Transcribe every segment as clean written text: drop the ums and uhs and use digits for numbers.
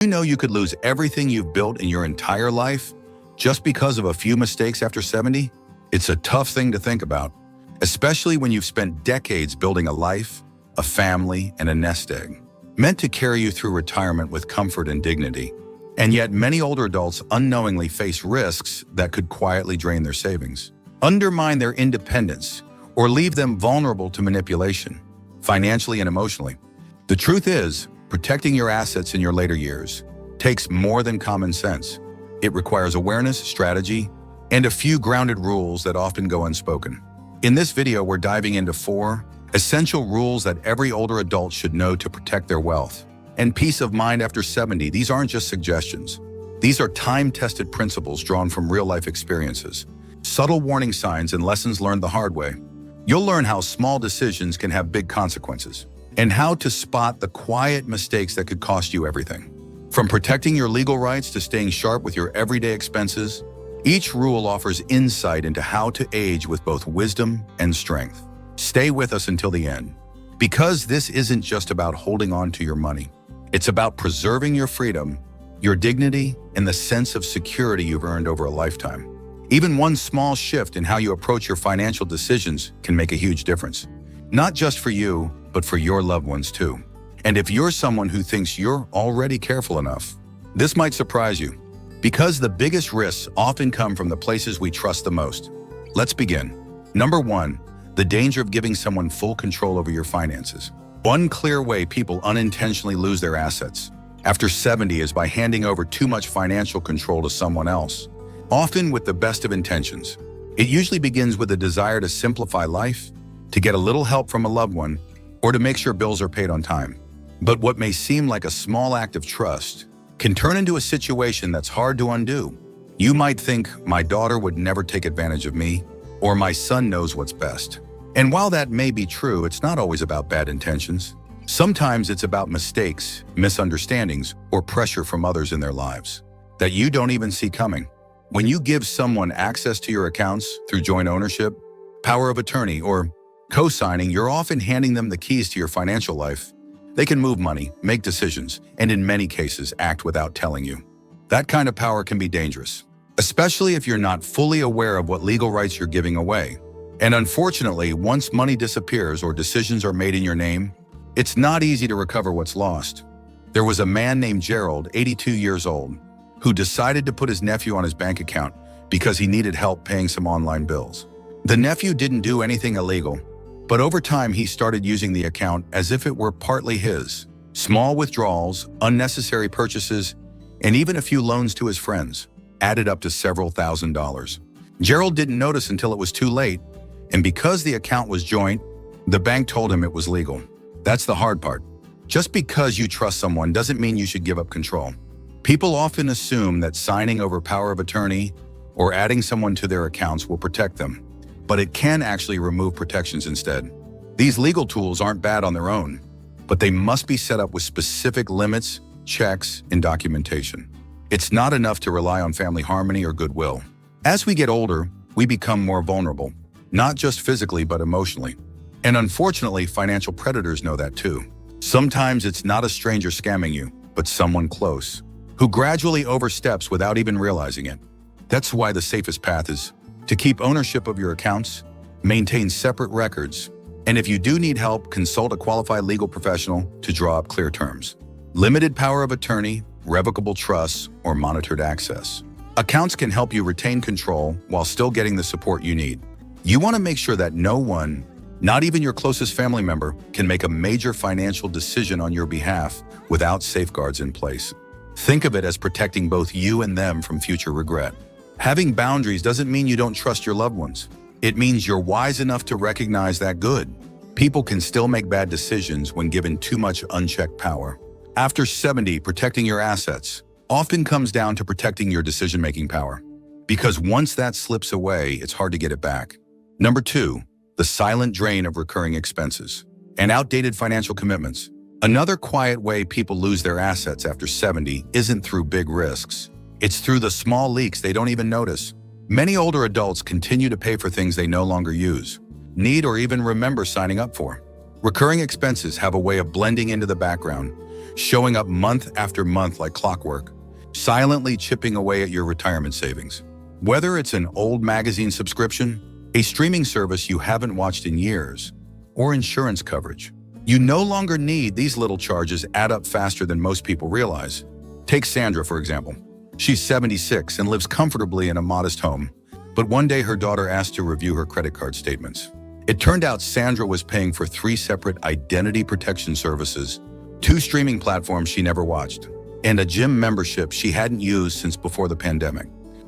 You know you could lose everything you've built in your entire life just because of a few mistakes after 70? It's a tough thing to think about, especially when you've spent decades building a life, a family, and a nest egg, meant to carry you through retirement with comfort and dignity. And yet many older adults unknowingly face risks that could quietly drain their savings, undermine their independence, or leave them vulnerable to manipulation, financially and emotionally. The truth is, protecting your assets in your later years takes more than common sense. It requires awareness, strategy, and a few grounded rules that often go unspoken. In this video, we're diving into 4 essential rules that every older adult should know to protect their wealth and peace of mind after 70. These aren't just suggestions. These are time-tested principles drawn from real-life experiences, subtle warning signs, and lessons learned the hard way. You'll learn how small decisions can have big consequences, and how to spot the quiet mistakes that could cost you everything. From protecting your legal rights to staying sharp with your everyday expenses, each rule offers insight into how to age with both wisdom and strength. Stay with us until the end, because this isn't just about holding on to your money. It's about preserving your freedom, your dignity, and the sense of security you've earned over a lifetime. Even one small shift in how you approach your financial decisions can make a huge difference, not just for you, but for your loved ones too. And if you're someone who thinks you're already careful enough, this might surprise you, because the biggest risks often come from the places we trust the most. Let's begin. Number 1, the danger of giving someone full control over your finances. One clear way people unintentionally lose their assets after 70 is by handing over too much financial control to someone else, often with the best of intentions. It usually begins with a desire to simplify life, to get a little help from a loved one, or to make sure bills are paid on time. But what may seem like a small act of trust can turn into a situation that's hard to undo. You might think, my daughter would never take advantage of me, or my son knows what's best. And while that may be true, it's not always about bad intentions. Sometimes it's about mistakes, misunderstandings, or pressure from others in their lives that you don't even see coming. When you give someone access to your accounts through joint ownership, power of attorney, or co-signing, you're often handing them the keys to your financial life. They can move money, make decisions, and in many cases, act without telling you. That kind of power can be dangerous, especially if you're not fully aware of what legal rights you're giving away. And unfortunately, once money disappears or decisions are made in your name, it's not easy to recover what's lost. There was a man named Gerald, 82 years old, who decided to put his nephew on his bank account because he needed help paying some online bills. The nephew didn't do anything illegal, but over time he started using the account as if it were partly his. Small withdrawals, unnecessary purchases, and even a few loans to his friends added up to several $1,000s. Gerald didn't notice until it was too late, and because the account was joint, the bank told him it was legal. That's the hard part. Just because you trust someone doesn't mean you should give up control. People often assume that signing over power of attorney or adding someone to their accounts will protect them, but it can actually remove protections instead. These legal tools aren't bad on their own, but they must be set up with specific limits, checks, and documentation. It's not enough to rely on family harmony or goodwill. As we get older, we become more vulnerable, not just physically but emotionally. And unfortunately, financial predators know that too. Sometimes it's not a stranger scamming you, but someone close, who gradually oversteps without even realizing it. That's why the safest path is to keep ownership of your accounts, maintain separate records, and if you do need help, consult a qualified legal professional to draw up clear terms. Limited power of attorney, revocable trusts, or monitored access. Accounts can help you retain control while still getting the support you need. You want to make sure that no one, not even your closest family member, can make a major financial decision on your behalf without safeguards in place. Think of it as protecting both you and them from future regret. Having boundaries doesn't mean you don't trust your loved ones. It means you're wise enough to recognize that good people can still make bad decisions when given too much unchecked power. After 70, protecting your assets often comes down to protecting your decision-making power, because once that slips away, it's hard to get it back. Number 2, the silent drain of recurring expenses and outdated financial commitments. Another quiet way people lose their assets after 70 isn't through big risks. It's through the small leaks they don't even notice. Many older adults continue to pay for things they no longer use, need, or even remember signing up for. Recurring expenses have a way of blending into the background, showing up month after month like clockwork, silently chipping away at your retirement savings. Whether it's an old magazine subscription, a streaming service you haven't watched in years, or insurance coverage, you no longer need these little charges add up faster than most people realize. Take Sandra, for example. She's 76 and lives comfortably in a modest home, but one day her daughter asked to review her credit card statements. It turned out Sandra was paying for 3 separate identity protection services, 2 streaming platforms she never watched, and a gym membership she hadn't used since before the pandemic.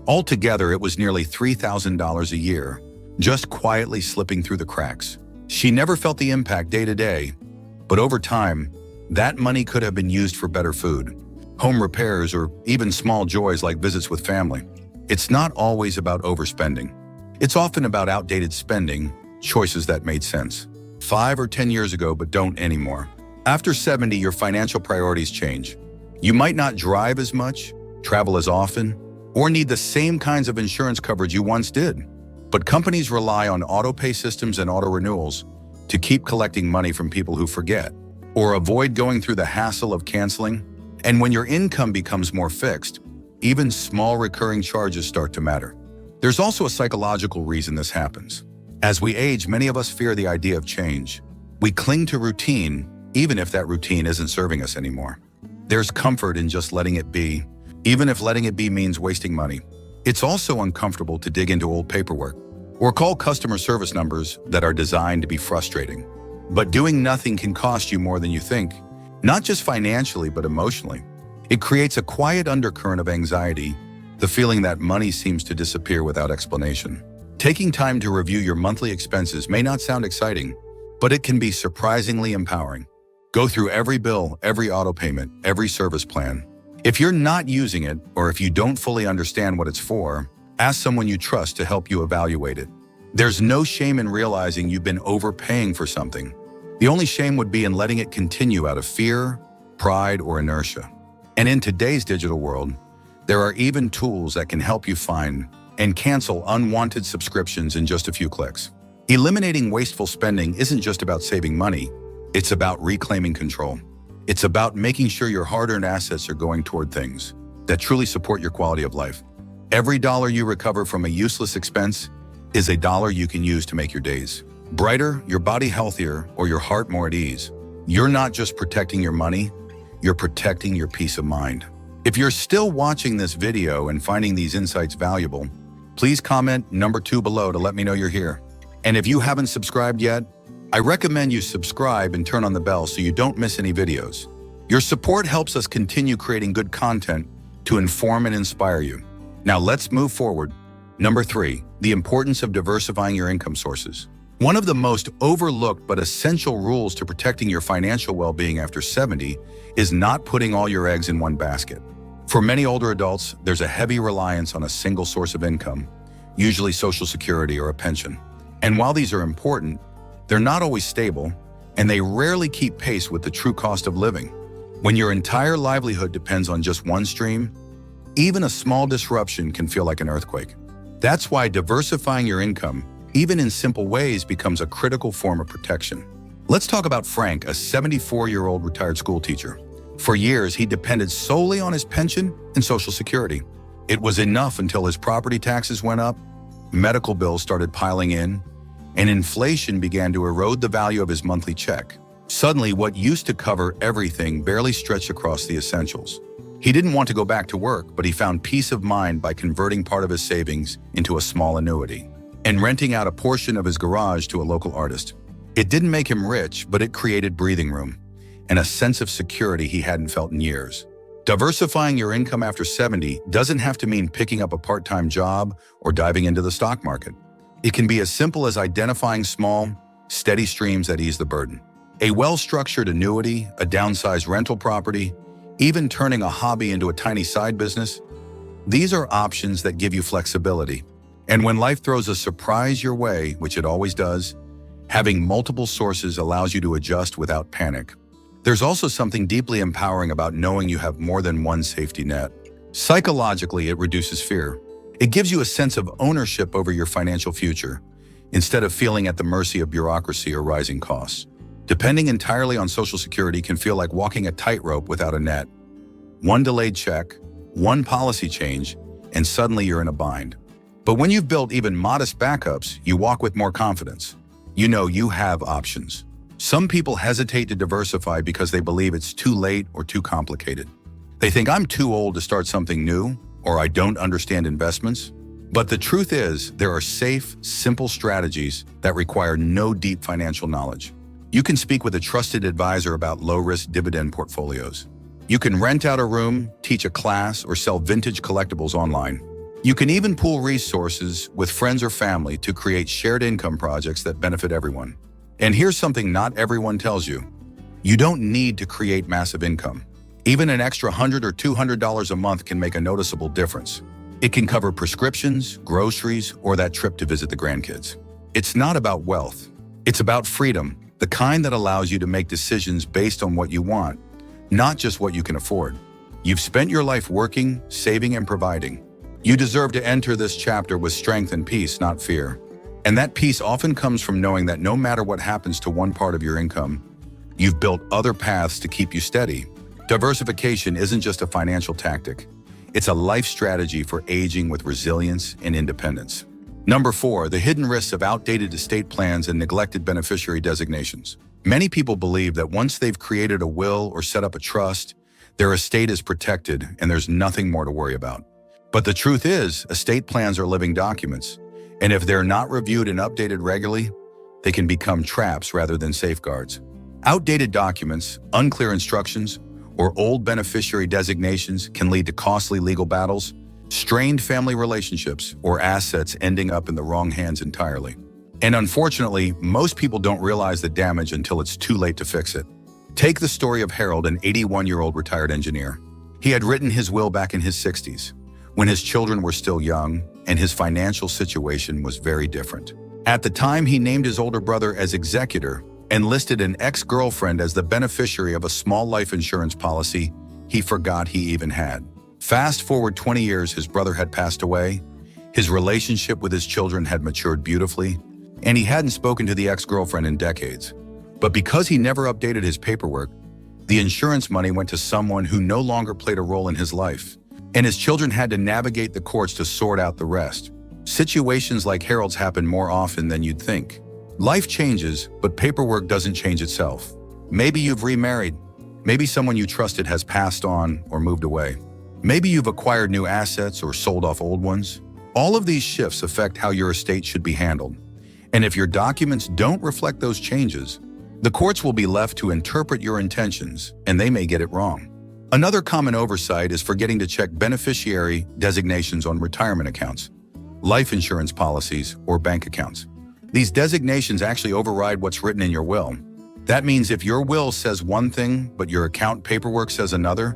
Altogether, it was nearly $3,000 a year, just quietly slipping through the cracks. She never felt the impact day to day, but over time, that money could have been used for better food, home repairs, or even small joys like visits with family. It's not always about overspending. It's often about outdated spending, choices that made sense 5 or 10 years ago but don't anymore. After 70, your financial priorities change. You might not drive as much, travel as often, or need the same kinds of insurance coverage you once did. But companies rely on auto-pay systems and auto-renewals to keep collecting money from people who forget or avoid going through the hassle of canceling. And when your income becomes more fixed, even small recurring charges start to matter. There's also a psychological reason this happens. As we age, many of us fear the idea of change. We cling to routine, even if that routine isn't serving us anymore. There's comfort in just letting it be, even if letting it be means wasting money. It's also uncomfortable to dig into old paperwork or call customer service numbers that are designed to be frustrating. But doing nothing can cost you more than you think, not just financially, but emotionally. It creates a quiet undercurrent of anxiety, the feeling that money seems to disappear without explanation. Taking time to review your monthly expenses may not sound exciting, but it can be surprisingly empowering. Go through every bill, every auto payment, every service plan. If you're not using it, or if you don't fully understand what it's for, ask someone you trust to help you evaluate it. There's no shame in realizing you've been overpaying for something. The only shame would be in letting it continue out of fear, pride, or inertia. And in today's digital world, there are even tools that can help you find and cancel unwanted subscriptions in just a few clicks. Eliminating wasteful spending isn't just about saving money, it's about reclaiming control. It's about making sure your hard-earned assets are going toward things that truly support your quality of life. Every dollar you recover from a useless expense is a dollar you can use to make your days brighter, your body healthier, or your heart more at ease. You're not just protecting your money, you're protecting your peace of mind. If you're still watching this video and finding these insights valuable, please comment number 2 below to let me know you're here. And if you haven't subscribed yet, I recommend you subscribe and turn on the bell so you don't miss any videos. Your support helps us continue creating good content to inform and inspire you. Now let's move forward. Number 3, the importance of diversifying your income sources. One of the most overlooked but essential rules to protecting your financial well-being after 70 is not putting all your eggs in one basket. For many older adults, there's a heavy reliance on a single source of income, usually Social Security or a pension. And while these are important, they're not always stable, and they rarely keep pace with the true cost of living. When your entire livelihood depends on just one stream, even a small disruption can feel like an earthquake. That's why diversifying your income, even in simple ways, becomes a critical form of protection. Let's talk about Frank, a 74-year-old retired school teacher. For years, he depended solely on his pension and Social Security. It was enough until his property taxes went up, medical bills started piling in, and inflation began to erode the value of his monthly check. Suddenly, what used to cover everything barely stretched across the essentials. He didn't want to go back to work, but he found peace of mind by converting part of his savings into a small annuity and renting out a portion of his garage to a local artist. It didn't make him rich, but it created breathing room and a sense of security he hadn't felt in years. Diversifying your income after 70 doesn't have to mean picking up a part-time job or diving into the stock market. It can be as simple as identifying small, steady streams that ease the burden. A well-structured annuity, a downsized rental property, even turning a hobby into a tiny side business. These are options that give you flexibility. And when life throws a surprise your way, which it always does, having multiple sources allows you to adjust without panic. There's also something deeply empowering about knowing you have more than one safety net. Psychologically, it reduces fear. It gives you a sense of ownership over your financial future, instead of feeling at the mercy of bureaucracy or rising costs. Depending entirely on Social Security can feel like walking a tightrope without a net. One delayed check, one policy change, and suddenly you're in a bind. But when you've built even modest backups, you walk with more confidence. You know you have options. Some people hesitate to diversify because they believe it's too late or too complicated. They think I'm too old to start something new, or I don't understand investments. But the truth is, there are safe, simple strategies that require no deep financial knowledge. You can speak with a trusted advisor about low-risk dividend portfolios. You can rent out a room, teach a class, or sell vintage collectibles online. You can even pool resources with friends or family to create shared income projects that benefit everyone. And here's something not everyone tells you. You don't need to create massive income. Even an extra $100 or $200 a month can make a noticeable difference. It can cover prescriptions, groceries, or that trip to visit the grandkids. It's not about wealth. It's about freedom, the kind that allows you to make decisions based on what you want, not just what you can afford. You've spent your life working, saving, and providing. You deserve to enter this chapter with strength and peace, not fear. And that peace often comes from knowing that no matter what happens to one part of your income, you've built other paths to keep you steady. Diversification isn't just a financial tactic. It's a life strategy for aging with resilience and independence. Number 4, the hidden risks of outdated estate plans and neglected beneficiary designations. Many people believe that once they've created a will or set up a trust, their estate is protected and there's nothing more to worry about. But the truth is, estate plans are living documents, and if they're not reviewed and updated regularly, they can become traps rather than safeguards. Outdated documents, unclear instructions, or old beneficiary designations can lead to costly legal battles, strained family relationships, or assets ending up in the wrong hands entirely. And unfortunately, most people don't realize the damage until it's too late to fix it. Take the story of Harold, an 81-year-old retired engineer. He had written his will back in his 60s, when his children were still young and his financial situation was very different. At the time, he named his older brother as executor and listed an ex-girlfriend as the beneficiary of a small life insurance policy he forgot he even had. Fast forward 20 years, his brother had passed away, his relationship with his children had matured beautifully, and he hadn't spoken to the ex-girlfriend in decades. But because he never updated his paperwork, the insurance money went to someone who no longer played a role in his life, and his children had to navigate the courts to sort out the rest. Situations like Harold's happen more often than you'd think. Life changes, but paperwork doesn't change itself. Maybe you've remarried. Maybe someone you trusted has passed on or moved away. Maybe you've acquired new assets or sold off old ones. All of these shifts affect how your estate should be handled. And if your documents don't reflect those changes, the courts will be left to interpret your intentions, and they may get it wrong. Another common oversight is forgetting to check beneficiary designations on retirement accounts, life insurance policies, or bank accounts. These designations actually override what's written in your will. That means if your will says one thing, but your account paperwork says another,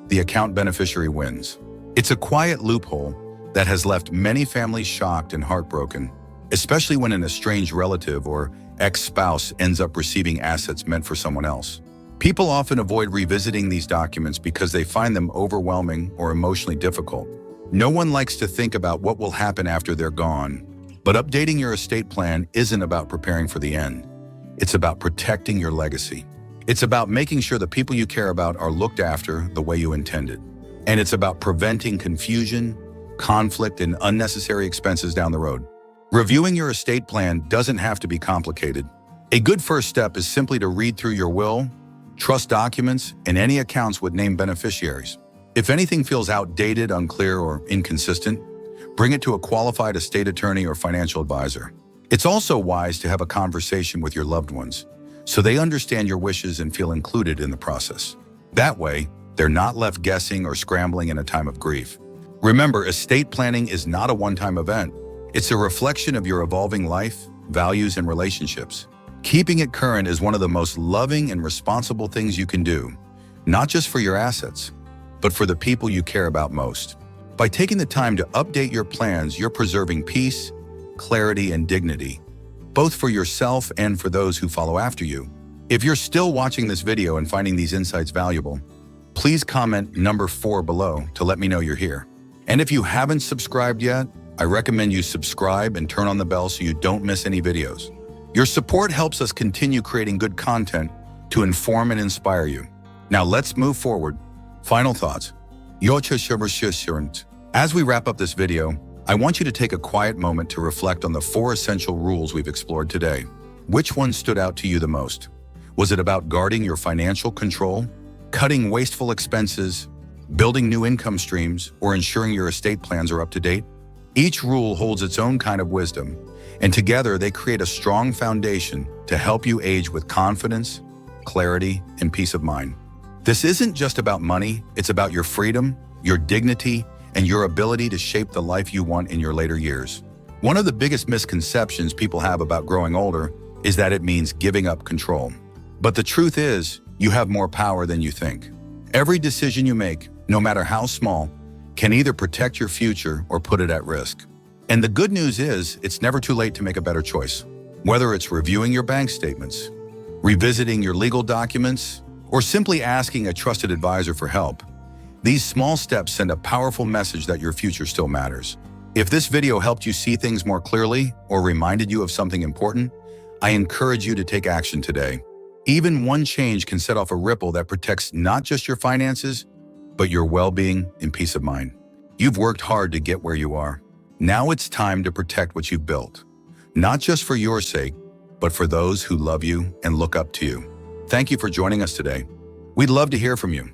the account beneficiary wins. It's a quiet loophole that has left many families shocked and heartbroken, especially when an estranged relative or ex-spouse ends up receiving assets meant for someone else. People often avoid revisiting these documents because they find them overwhelming or emotionally difficult. No one likes to think about what will happen after they're gone, but updating your estate plan isn't about preparing for the end. It's about protecting your legacy. It's about making sure the people you care about are looked after the way you intended. And it's about preventing confusion, conflict, and unnecessary expenses down the road. Reviewing your estate plan doesn't have to be complicated. A good first step is simply to read through your will, trust documents, and any accounts with named beneficiaries. If anything feels outdated, unclear, or inconsistent, bring it to a qualified estate attorney or financial advisor. It's also wise to have a conversation with your loved ones, so they understand your wishes and feel included in the process. That way, they're not left guessing or scrambling in a time of grief. Remember, estate planning is not a one-time event. It's a reflection of your evolving life, values, and relationships. Keeping it current is one of the most loving and responsible things you can do, not just for your assets, but for the people you care about most. By taking the time to update your plans, you're preserving peace, clarity, and dignity, both for yourself and for those who follow after you. If you're still watching this video and finding these insights valuable, please comment number 4 below to let me know you're here. And if you haven't subscribed yet, I recommend you subscribe and turn on the bell so you don't miss any videos. Your support helps us continue creating good content to inform and inspire you. Now let's move forward. Final thoughts. As we wrap up this video, I want you to take a quiet moment to reflect on the 4 essential rules we've explored today. Which one stood out to you the most? Was it about guarding your financial control, cutting wasteful expenses, building new income streams, or ensuring your estate plans are up to date? Each rule holds its own kind of wisdom, and together they create a strong foundation to help you age with confidence, clarity, and peace of mind. This isn't just about money, it's about your freedom, your dignity, and your ability to shape the life you want in your later years. One of the biggest misconceptions people have about growing older is that it means giving up control. But the truth is, you have more power than you think. Every decision you make, no matter how small, can either protect your future or put it at risk. And the good news is, it's never too late to make a better choice. Whether it's reviewing your bank statements, revisiting your legal documents, or simply asking a trusted advisor for help, these small steps send a powerful message that your future still matters. If this video helped you see things more clearly or reminded you of something important, I encourage you to take action today. Even one change can set off a ripple that protects not just your finances, but your well-being and peace of mind. You've worked hard to get where you are. Now it's time to protect what you've built, not just for your sake, but for those who love you and look up to you. Thank you for joining us today. We'd love to hear from you.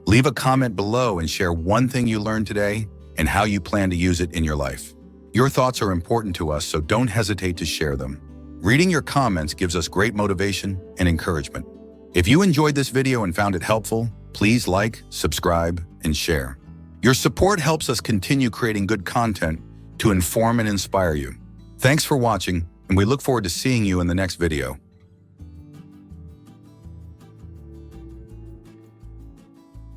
Leave a comment below and share one thing you learned today and how you plan to use it in your life. Your thoughts are important to us, so don't hesitate to share them. Reading your comments gives us great motivation and encouragement. If you enjoyed this video and found it helpful, please like, subscribe, and share. Your support helps us continue creating good content to inform and inspire you. Thanks for watching, and we look forward to seeing you in the next video.